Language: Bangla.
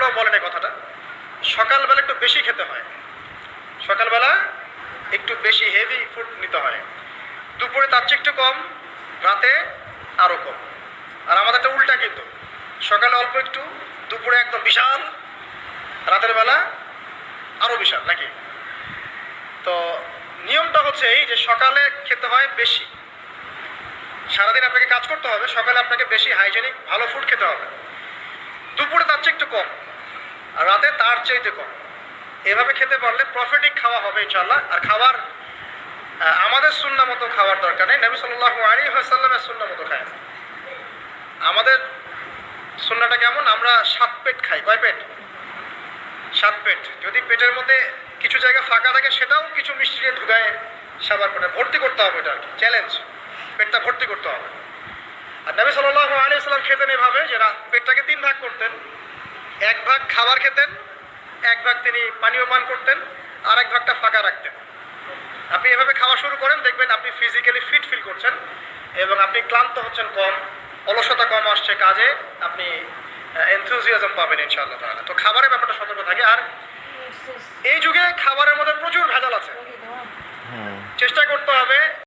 আলেমরাও বলেন এই কথাটা, সকালবেলা একটু বেশি খেতে হয়, সকালবেলা একটু বেশি হেভি ফুড নিতে হয়, দুপুরে তার চেয়ে একটু কম, রাতে আরও কম। আর আমাদেরটা উল্টা, কিন্তু সকালে অল্প একটু, দুপুরে একদম বিশাল, রাতের বেলা আরও বিশাল, নাকি? তো নিয়মটা হচ্ছে এই যে সকালে খেতে হয় বেশি, সারাদিন আপনাকে কাজ করতে হবে, সকালে আপনাকে বেশি হাইজেনিক ভালো ফুড খেতে হবে, দুপুরে তার চেয়ে একটু কম, আর রাতে তার চাইতে কম। এভাবে খেতে পারলে প্রফিটিক খাওয়া হবে ইনশাল্লাহ। আর খাবার আমাদের সুন্নাহ মতো খাওয়ার দরকার নেই, নবী সাল্লাল্লাহু আলাইহি ওয়াসাল্লামের সুন্নাহ মতো খায়। আমাদের সুন্নাহটা কেমন? আমরা 7 পেট খাই। কয় পেট? 7 পেট। যদি পেটের মধ্যে কিছু জায়গা ফাঁকা থাকে সেটাও কিছু মিষ্টি দিয়ে ঢুকায় সাবার পেটে ভর্তি করতে হবে, এটা আর কি চ্যালেঞ্জ, পেটটা ভর্তি করতে হবে। আর নবী সাল্লাল্লাহু আলাইহি ওয়াসাল্লাম খেতেন এভাবে যে পেটটাকে 3 ভাগ করতেন, 1 ভাগ খাবার খেতেন, 1 ভাগ তিনি পানীয় পান করতেন, আর 1 ভাগটা ফাঁকা রাখতেন। আপনি এভাবে খাওয়া শুরু করেন, দেখবেন আপনি ফিজিক্যালি ফিট ফিল করছেন এবং আপনি ক্লান্ত হচ্ছেন কম, অলসতা কম আসছে কাজে, আপনি এনথুজিয়াজম পাবেন ইনশাআল্লাহ তাআলা। তো খাবারের ব্যাপারটা সতর্ক থাকে। আর এই যুগে খাবারের মধ্যে প্রচুর ভেজাল আছে, চেষ্টা করতে হবে